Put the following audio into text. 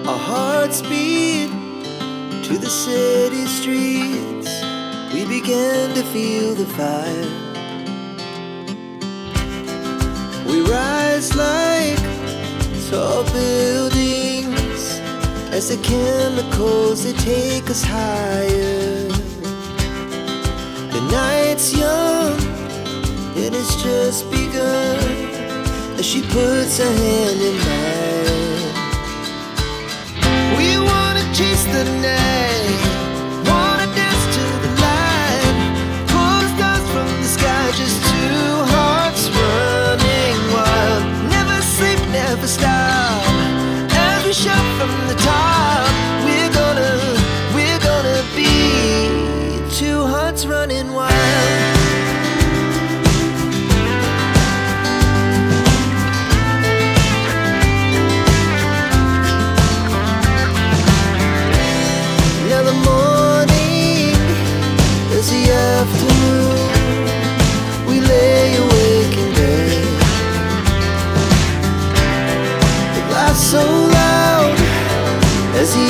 Our hearts beat to the city streets. We began to feel the fire. We rise like tall buildings as the chemicals, they take us higher. The night's young and it's just begun as she puts her hand in mine. We wanna chase the night, wanna dance to the light, pull stars from the sky, just two hearts running wild. Never sleep, never stop, as we shout from the top. We're gonna be two hearts running wild. Now the morning is the afternoon. We lay awake in bed. The laughs so loud as the